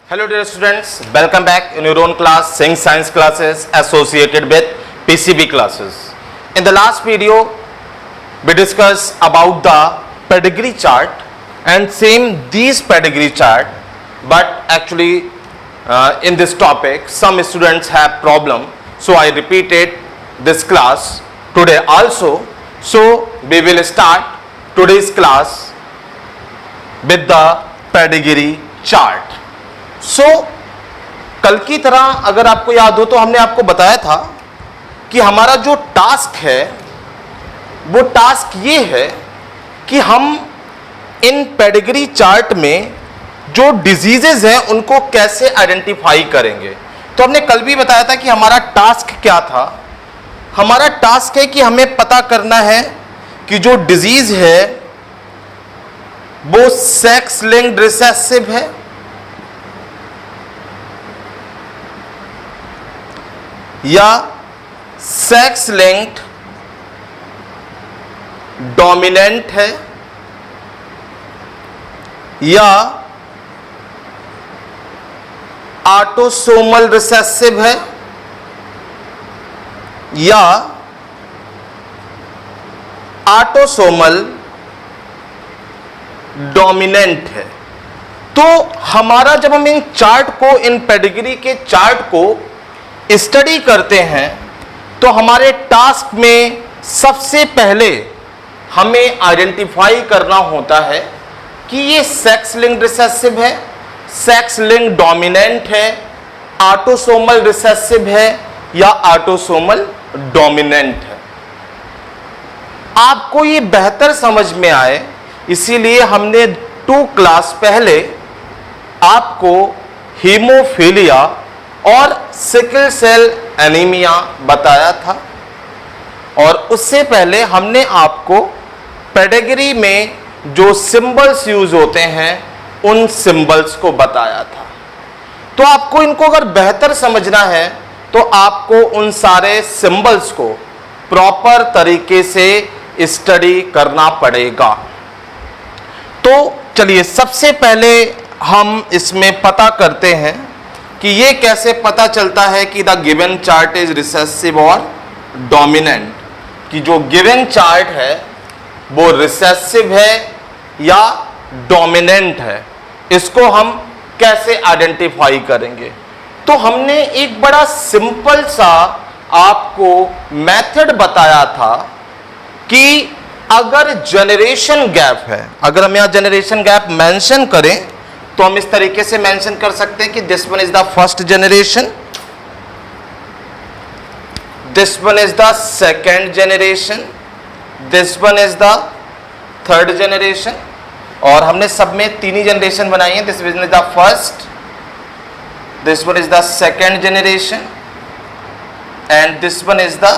Hello dear students, welcome back in your own class, Sync Science classes associated with PCB classes. In the last video, we discussed about the pedigree chart and same these pedigree chart, but actually in this topic some students have problem, so I repeated this class today also. So we will start today's class with the pedigree chart. कल की तरह अगर आपको याद हो तो हमने आपको बताया था कि हमारा जो टास्क है वो टास्क ये है कि हम इन पेडिग्री चार्ट में जो डिजीजेज हैं उनको कैसे आइडेंटिफाई करेंगे। तो हमने कल भी बताया था कि हमारा टास्क क्या था। हमारा टास्क है कि हमें पता करना है कि जो डिजीज है वो सेक्स लिंक्ड रिसेसिव है या सेक्स लिंक्ड डोमिनेंट है या ऑटोसोमल रिसेसिव है या ऑटोसोमल डोमिनेंट है। तो हमारा जब हम इन चार्ट को, इन पेडिग्री के चार्ट को स्टडी करते हैं तो हमारे टास्क में सबसे पहले हमें आइडेंटिफाई करना होता है कि ये सेक्स लिंक्ड रिसेसिव है, सेक्स लिंक्ड डोमिनेंट है, ऑटोसोमल रिसेसिव है या ऑटोसोमल डोमिनेंट है। आपको ये बेहतर समझ में आए इसीलिए हमने 2 क्लास पहले आपको हीमोफीलिया और सिकल सेल एनीमिया बताया था और उससे पहले हमने आपको पेडिग्री में जो सिंबल्स यूज होते हैं उन सिंबल्स को बताया था। तो आपको इनको अगर बेहतर समझना है तो आपको उन सारे सिंबल्स को प्रॉपर तरीके से स्टडी करना पड़ेगा। तो चलिए सबसे पहले हम इसमें पता करते हैं कि ये कैसे पता चलता है कि the given chart is recessive और डोमिनेंट, कि जो गिवन चार्ट है वो रिसेसिव है या डोमिनेंट है। इसको हम कैसे आइडेंटिफाई करेंगे। तो हमने एक बड़ा सिंपल सा आपको मेथड बताया था कि अगर जनरेशन गैप है, अगर हम यहां जनरेशन गैप मेंशन करें तो हम इस तरीके से मेंशन कर सकते हैं कि this one is the first generation, this one is the second generation, this one is the third generation. और हमने सब में 3 ही जनरेशन बनाई है। This one is the first, this one is the second generation and this one is the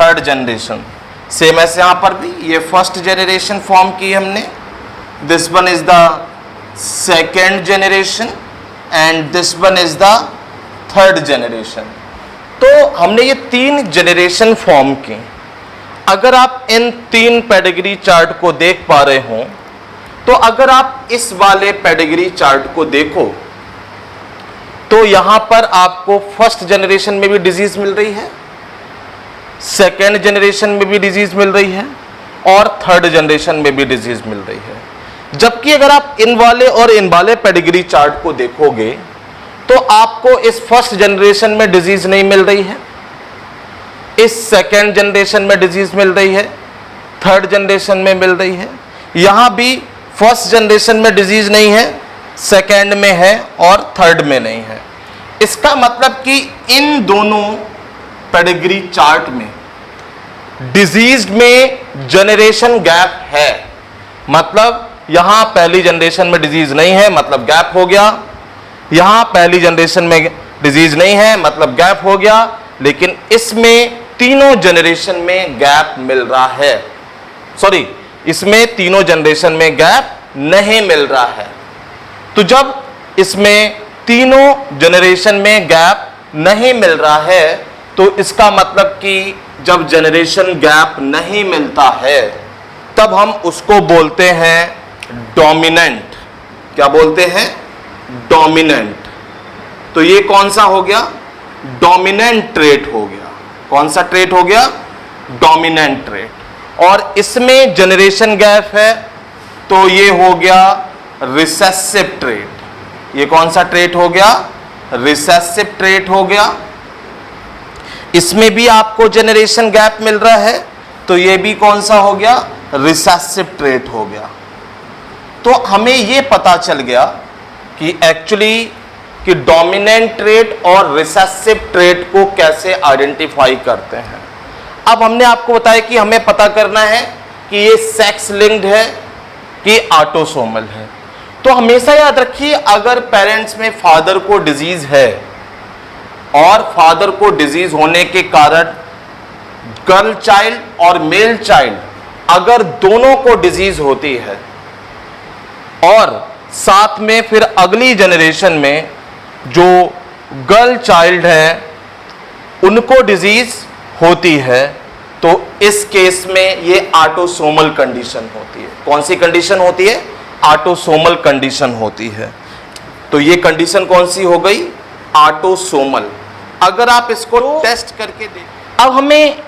third generation. Same ऐसे यहां पर भी ये फर्स्ट जनरेशन फॉर्म की हमने, this one is the second generation and this one is the third generation. तो हमने ये 3 जनरेशन फॉर्म की। अगर आप इन 3 पेडिग्री चार्ट को देख पा रहे हो तो अगर आप इस वाले पेडिग्री चार्ट को देखो तो यहां पर आपको फर्स्ट जनरेशन में भी डिजीज मिल रही है, सेकेंड जनरेशन में भी डिजीज मिल रही है और थर्ड जनरेशन में भी डिजीज मिल रही है। जबकि अगर आप इन वाले और इन वाले पेडिग्री चार्ट को देखोगे तो आपको इस फर्स्ट जनरेशन में डिजीज नहीं मिल रही है, इस सेकेंड जनरेशन में डिजीज मिल रही है, थर्ड जनरेशन में मिल रही है। यहां भी फर्स्ट जनरेशन में डिजीज नहीं है, सेकेंड में है और थर्ड में नहीं है। इसका मतलब कि इन दोनों पेडिग्री चार्ट में डिजीज में जनरेशन गैप है। मतलब यहां पहली जनरेशन में डिजीज नहीं है मतलब गैप हो गया, यहां पहली जनरेशन में डिजीज नहीं है मतलब गैप हो गया, लेकिन इसमें तीनों जनरेशन में गैप मिल रहा है। सॉरी, इसमें तीनों जनरेशन में गैप नहीं मिल रहा है। तो जब इसमें तीनों जनरेशन में गैप नहीं मिल रहा है तो इसका मतलब कि जब जनरेशन गैप नहीं मिलता है तब हम उसको बोलते हैं डोमिनेंट। क्या बोलते हैं? डोमिनेंट। तो ये कौन सा हो गया? डोमिनेंट ट्रेट हो गया। कौन सा ट्रेट हो गया? Dominant trait. और इसमें जनरेशन गैप है तो ये हो गया रिसेसिव ट्रेट। ये कौन सा ट्रेट हो गया? रिसेसिव ट्रेट हो गया। इसमें भी आपको जनरेशन गैप मिल रहा है तो ये भी कौन सा हो गया? रिसेसिव ट्रेट हो गया। तो हमें ये पता चल गया कि एक्चुअली कि डोमिनेंट ट्रेट और रिसेसिव ट्रेट को कैसे आइडेंटिफाई करते हैं। अब हमने आपको बताया कि हमें पता करना है कि ये सेक्स लिंक्ड है कि ऑटोसोमल है। तो हमेशा याद रखिए, अगर पेरेंट्स में फादर को डिजीज है और फादर को डिजीज होने के कारण गर्ल चाइल्ड और मेल चाइल्ड अगर दोनों को डिजीज होती है और साथ में फिर अगली जनरेशन में जो गर्ल चाइल्ड है उनको डिजीज होती है तो इस केस में ये ऑटोसोमल कंडीशन होती है। कौन सी कंडीशन होती है? ऑटोसोमल कंडीशन होती है। तो ये कंडीशन कौन सी हो गई? ऑटोसोमल। अगर आप इसको टेस्ट करके देखें, अब हमें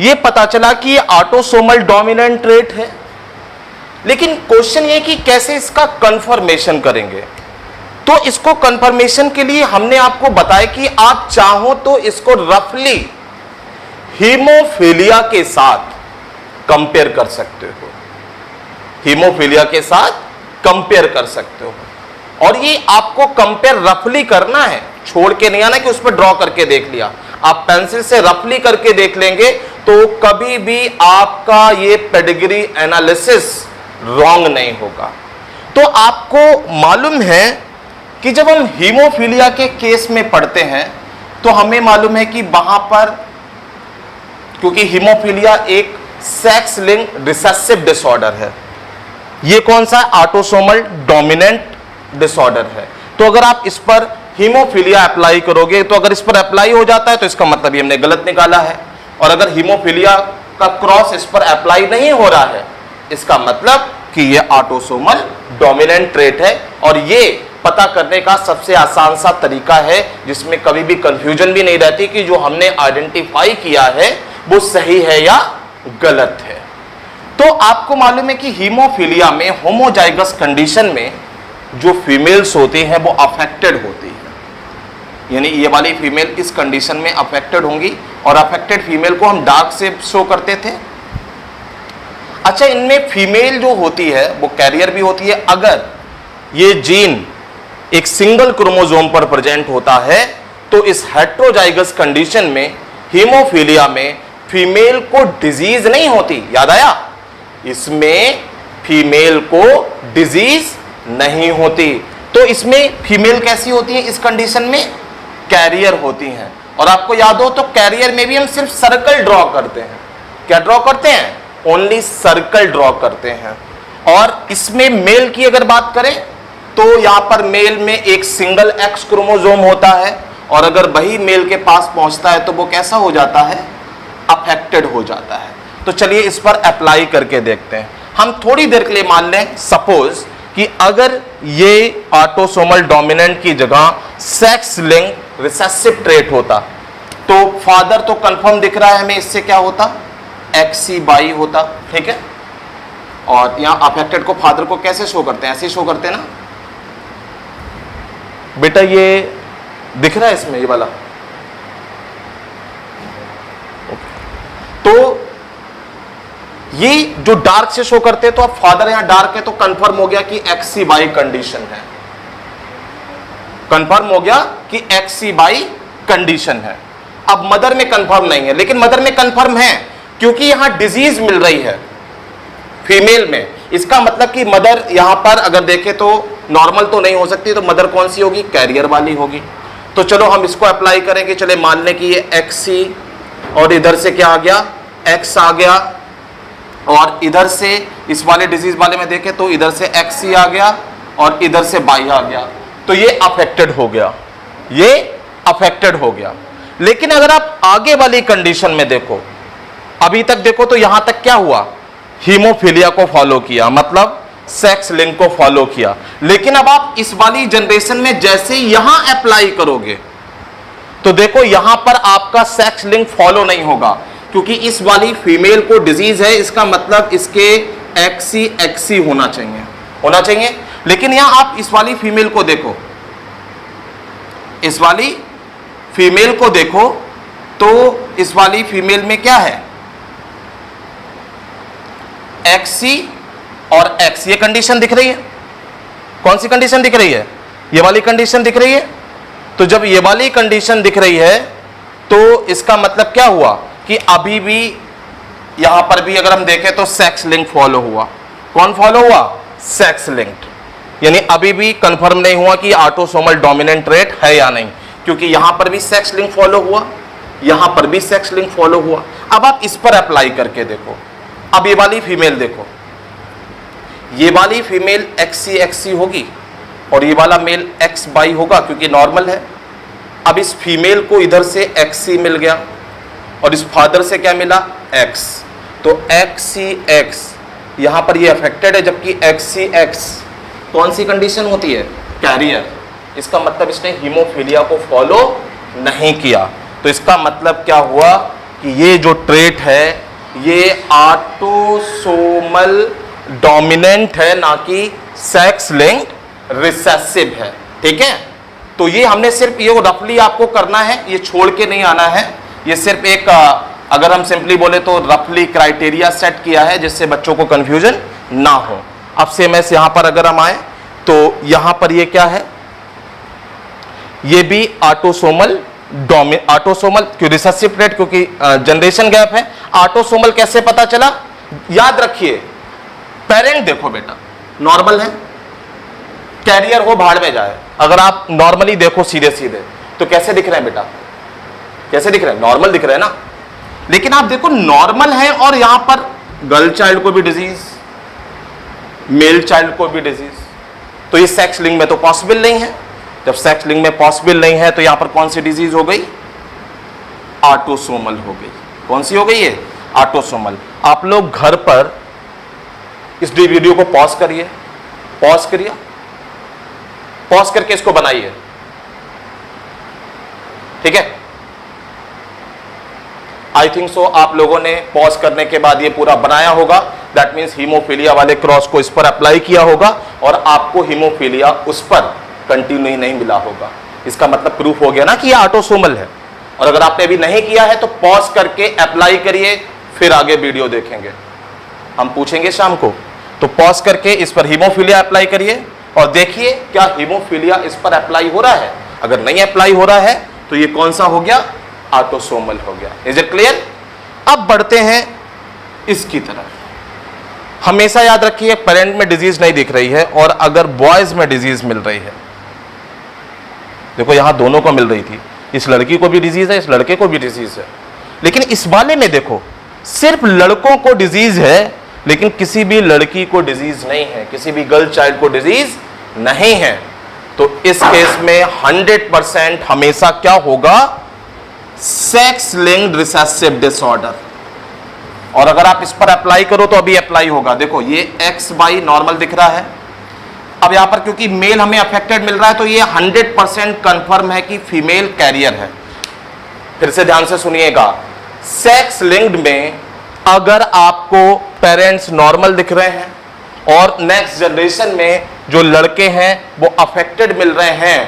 यह पता चला कि ये ऑटोसोमल डोमिनेंट ट्रेट है, लेकिन क्वेश्चन ये कि कैसे इसका कंफर्मेशन करेंगे। तो इसको कंफर्मेशन के लिए हमने आपको बताया कि आप चाहो तो इसको रफली हीमोफीलिया के साथ कंपेयर कर सकते हो। हीमोफीलिया के साथ कंपेयर कर सकते हो। और ये आपको कंपेयर रफली करना है, छोड़ के नहीं आना कि उस पर ड्रॉ करके देख लिया। आप पेंसिल से रफली करके देख लेंगे तो कभी भी आपका ये पेडिग्री एनालिसिस रॉन्ग नहीं होगा। तो आपको मालूम है कि जब हम हीमोफीलिया के केस में पढ़ते हैं तो हमें मालूम है कि वहां पर, क्योंकि हीमोफीलिया एक सेक्स लिंक रिसेसिव डिसऑर्डर है, ये कौन सा? ऑटोसोमल डोमिनेंट डिसऑर्डर है। तो अगर आप इस पर हीमोफीलिया अप्लाई करोगे तो अगर इस पर अप्लाई हो जाता है तो इसका मतलब ये हमने गलत निकाला है, और अगर हीमोफीलिया का क्रॉस इस पर अप्लाई नहीं हो रहा है इसका मतलब कि ये ऑटोसोमल डोमिनेंट ट्रेट है। और ये पता करने का सबसे आसान सा तरीका है जिसमें कभी भी कंफ्यूजन भी नहीं रहती कि जो हमने आइडेंटिफाई किया है वो सही है या गलत है। तो आपको मालूम है कि हीमोफीलिया में होमोजाइगस कंडीशन में जो फीमेल्स होती हैं वो अफेक्टेड होती है, यानी ये वाली फीमेल इस कंडीशन में अफेक्टेड होंगी। और अफेक्टेड फीमेल को हम डार्क से शो करते थे। अच्छा, इनमें फीमेल जो होती है वो कैरियर भी होती है। अगर ये जीन एक सिंगल क्रोमोसोम पर प्रेजेंट होता है तो इस हेट्रोजाइगस कंडीशन में हीमोफीलिया में फीमेल को डिजीज नहीं होती। याद आया? इसमें फीमेल को डिजीज नहीं होती। तो इसमें फीमेल कैसी होती है? इस कंडीशन में कैरियर होती हैं। और आपको याद हो तो कैरियर में भी हम सिर्फ सर्कल ड्रॉ करते हैं। क्या ड्रॉ करते हैं? ओनली सर्कल ड्रॉ करते हैं। और इसमें मेल की अगर बात करें तो यहां पर मेल में एक सिंगल एक्स क्रोमोसोम होता है, और अगर वही मेल के पास पहुंचता है तो वो कैसा हो जाता है? अफेक्टेड हो जाता है। तो चलिए इस पर अप्लाई करके देखते हैं। हम थोड़ी देर के लिए मान लें सपोज कि अगर ये ऑटोसोमल डोमिनेंट की जगह सेक्स लिंक रिसेसिव ट्रेट होता तो फादर तो कंफर्म दिख रहा है हमें, इससे क्या होता? XC/Y होता। ठीक है, और यहां अफेक्टेड को फादर को कैसे शो करते हैं? ऐसे शो करते हैं ना बेटा, ये दिख रहा है इसमें ये वाला। तो ये जो डार्क से शो करते हैं तो अब फादर यहां डार्क है तो कंफर्म हो गया कि XC/Y कंडीशन है। कंफर्म हो गया कि XC/Y कंडीशन है। अब मदर में कंफर्म नहीं है, लेकिन मदर में कंफर्म है क्योंकि यहां डिजीज मिल रही है फीमेल में। इसका मतलब कि मदर यहां पर अगर देखें तो नॉर्मल तो नहीं हो सकती, तो मदर कौन सी होगी? कैरियर वाली होगी। तो चलो हम इसको अप्लाई करेंगे। चले मान लें कि ये XC और इधर से क्या आ गया? X आ गया, और इधर से इस वाले डिजीज वाले में देखें तो इधर से XC आ गया और इधर से Y आ गया। तो ये अफेक्टेड हो गया, ये अफेक्टेड हो गया। लेकिन अगर आप आगे वाली कंडीशन में देखो, अभी तक देखो तो यहां तक क्या हुआ? हीमोफीलिया को फॉलो किया, मतलब सेक्स लिंक को फॉलो किया। लेकिन अब आप इस वाली जनरेशन में जैसे यहां अप्लाई करोगे तो देखो यहां पर आपका सेक्स लिंक फॉलो नहीं होगा, क्योंकि इस वाली फीमेल को डिजीज है, इसका मतलब इसके एक्सी होना चाहिए। लेकिन यहां आप इस वाली फीमेल को देखो, इस वाली फीमेल को देखो तो इस वाली फीमेल में क्या है, एक्सी और एक्स, ये कंडीशन दिख रही है। कौन सी कंडीशन दिख रही है? ये वाली कंडीशन दिख रही है। तो जब ये वाली कंडीशन दिख रही है तो इसका मतलब क्या हुआ कि अभी भी यहां पर भी अगर हम देखें तो सेक्स लिंक फॉलो हुआ। कौन फॉलो हुआ? Sex linked. यानी अभी भी कंफर्म नहीं हुआ कि ऑटोसोमल डोमिनेंट ट्रेट है या नहीं, क्योंकि यहां पर भी सेक्स लिंक फॉलो हुआ, यहां पर भी सेक्स लिंक फॉलो हुआ। अब आप इस पर अप्लाई करके देखो। अब ये वाली फीमेल देखो, ये वाली फीमेल एक्सी होगी और ये वाला मेल एक्स बाई होगा, क्योंकि नॉर्मल है। अब इस फीमेल को इधर से एक्सी मिल गया और इस फादर से क्या मिला? एक्स। तो एक्स यहां पर ये अफेक्टेड है, जबकि एक्स कौन सी कंडीशन होती है? कैरियर। इसका मतलब इसने हीमोफीलिया को फॉलो नहीं किया। तो इसका मतलब क्या हुआ कि ये जो ट्रेट है ये ऑटोसोमल डोमिनेंट है, ना कि सेक्स लिंक्ड रिसेसिव है। ठीक है, तो ये हमने सिर्फ ये रफली आपको करना है, ये छोड़ के नहीं आना है। ये सिर्फ एक अगर हम सिंपली बोले तो रफली क्राइटेरिया सेट किया है, जिससे बच्चों को कंफ्यूजन ना हो। अब सेम एस यहां पर अगर हम आए तो यहां पर ये क्या है, ये भी ऑटोसोमल क्यों रिसेसिव ट्रेट, क्योंकि जनरेशन गैप है। ऑटोसोमल कैसे पता चला? याद रखिए, पेरेंट देखो बेटा नॉर्मल है, कैरियर हो भाड़ में जाए। अगर आप नॉर्मली देखो सीधे तो कैसे दिख रहे हैं बेटा? कैसे दिख रहे हैं? नॉर्मल दिख रहे हैं ना। लेकिन आप देखो नॉर्मल है और यहां पर गर्ल चाइल्ड को भी डिजीज, मेल चाइल्ड को भी डिजीज, तो ये सेक्स लिंक में तो पॉसिबल नहीं है। जब सेक्स लिंक में पॉसिबल नहीं है तो यहां पर कौन सी डिजीज हो गई? ऑटोसोमल हो गई। कौन सी हो गई है? ऑटोसोमल। आप लोग घर पर इस वीडियो को पॉज करिए, पॉज करिए, पॉज करके इसको बनाइए। ठीक है, आई थिंक सो आप लोगों ने पॉज करने के बाद ये पूरा बनाया होगा। दैट मीन्स हीमोफीलिया वाले क्रॉस को इस पर अप्लाई किया होगा और आपको हीमोफीलिया उस पर कंटिन्यू नहीं मिला होगा। इसका मतलब प्रूफ हो गया ना कि ये ऑटोसोमल है। और अगर आपने अभी नहीं किया है तो पॉज करके अप्लाई करिए, फिर आगे वीडियो देखेंगे, हम पूछेंगे शाम को। तो पॉज करके इस पर हीमोफीलिया अप्लाई करिए और देखिए क्या हीमोफीलिया इस पर अप्लाई हो रहा है। अगर नहीं अप्लाई हो रहा है तो ये कौन सा हो गया? ऑटोसोमल हो गया। Is it clear? अब बढ़ते हैं इसकी तरफ। हमेशा याद रखिए पेरेंट में डिजीज नहीं दिख रही है और अगर बॉयज में डिजीज मिल रही है, देखो यहां दोनों को मिल रही थी, इस लड़की को भी डिजीज है, इस लड़के को भी डिजीज है। लेकिन इस वाले में देखो सिर्फ लड़कों को डिजीज है, लेकिन किसी भी लड़की को डिजीज नहीं है, किसी भी गर्ल चाइल्ड को डिजीज नहीं है। तो इस केस में 100% हमेशा क्या होगा? Sex linked recessive disorder. और अगर आप इस पर अप्लाई करो तो अभी अप्लाई होगा। देखो ये एक्स बाई नॉर्मल दिख रहा है। अब यहां पर क्योंकि मेल हमें अफेक्टेड मिल रहा है तो ये 100% कंफर्म है कि फीमेल कैरियर है। फिर से ध्यान से सुनिएगा, सेक्स लिंक्ड में अगर आपको पेरेंट्स नॉर्मल दिख रहे हैं और नेक्स्ट जनरेशन में जो लड़के हैं वो अफेक्टेड मिल रहे हैं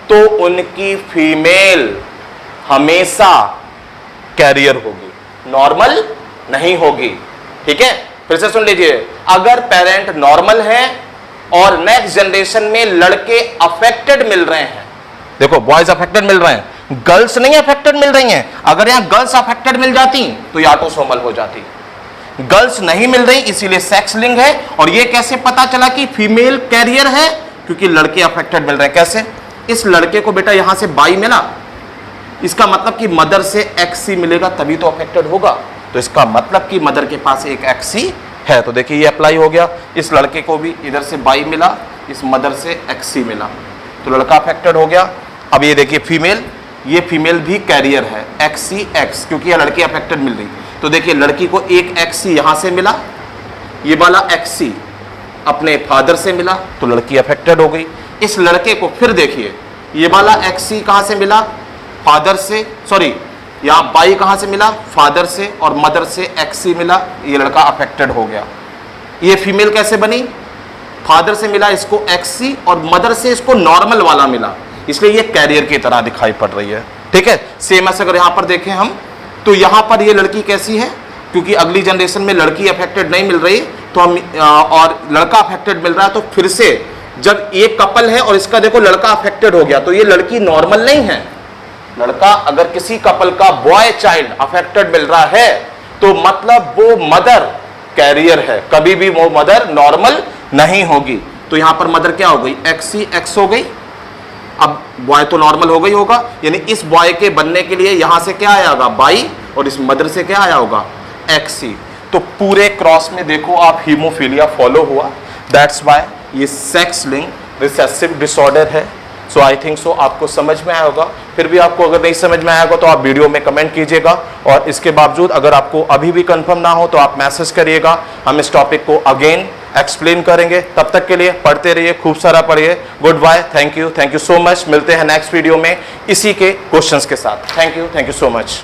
तो उनकी फीमेल हमेशा कैरियर होगी, नॉर्मल नहीं होगी। ठीक है, फिर से सुन लीजिए, अगर पेरेंट नॉर्मल है और नेक्स्ट जनरेशन में लड़के अफेक्टेड मिल रहे हैं, देखो बॉयज अफेक्टेड मिल रहे हैं, गर्ल्स नहीं अफेक्टेड मिल रही हैं। अगर यहां गर्ल्स अफेक्टेड मिल जाती तो ये ऑटोसोमल हो जाती। गर्ल्स नहीं मिल रही इसीलिए सेक्स लिंक है। और ये कैसे पता चला कि फीमेल कैरियर है? क्योंकि लड़के अफेक्टेड मिल रहे हैं। कैसे? इस लड़के को बेटा यहां से बाई मिला, इसका मतलब कि मदर से एक्सी मिलेगा तभी तो अफेक्टेड होगा। तो इसका मतलब कि मदर के पास एक एक्सी है। तो देखिए ये अप्लाई हो गया। इस लड़के को भी इधर से बाई मिला, इस मदर से एक्सी मिला, तो लड़का अफेक्टेड हो गया। अब ये देखिए फीमेल, ये फीमेल भी कैरियर है एक्सी एक्स, क्योंकि ये लड़की अफेक्टेड मिल रही। तो देखिए लड़की को एक एक्सी यहां से मिला, ये वाला एक्सी अपने फादर से मिला तो लड़की अफेक्टेड हो गई। इस लड़के को फिर देखिए, ये वाला एक्सी कहां से मिला, फादर से, सॉरी यहां बाई कहां से मिला, फादर से, और मदर से एक्सी मिला, ये लड़का अफेक्टेड हो गया। ये फीमेल कैसे बनी, फादर से मिला इसको एक्सी और मदर से इसको नॉर्मल वाला मिला, इसलिए ये कैरियर की तरह दिखाई पड़ रही है। ठीक है, सेम ऐसे अगर यहां पर देखें हम, तो यहां पर ये लड़की कैसी है, क्योंकि अगली जनरेशन में लड़की अफेक्टेड नहीं मिल रही तो हम और लड़का अफेक्टेड मिल रहा है, तो फिर से जब एक कपल है और इसका देखो लड़का अफेक्टेड हो गया तो ये लड़की नॉर्मल नहीं है। लड़का अगर किसी कपल का बॉय चाइल्ड अफेक्टेड मिल रहा है तो मतलब वो मदर कैरियर है, कभी भी वो मदर नॉर्मल नहीं होगी। तो यहां पर मदर क्या हो गई, एक्सी एक्स हो गई, अब बॉय तो नॉर्मल हो गई होगा, यानी इस बॉय के बनने के लिए यहां से क्या आया होगा, बाई, और इस मदर से क्या आया होगा, एक्सी। तो पूरे क्रॉस में देखो आप हीमोफीलिया फॉलो हुआ, दैट्स व्हाई ये सेक्स लिंक रिसेसिव डिसऑर्डर है। सो आई थिंक सो आपको समझ में आया होगा। फिर भी आपको अगर नहीं समझ में आया होगा तो आप वीडियो में कमेंट कीजिएगा, और इसके बावजूद अगर आपको अभी भी कंफर्म ना हो तो आप मैसेज करिएगा, हम इस टॉपिक को अगेन एक्सप्लेन करेंगे। तब तक के लिए पढ़ते रहिए, खूब सारा पढ़िए। Goodbye, thank you so much. मिलते हैं नेक्स्ट वीडियो में इसी के क्वेश्चंस के साथ। Thank you so much.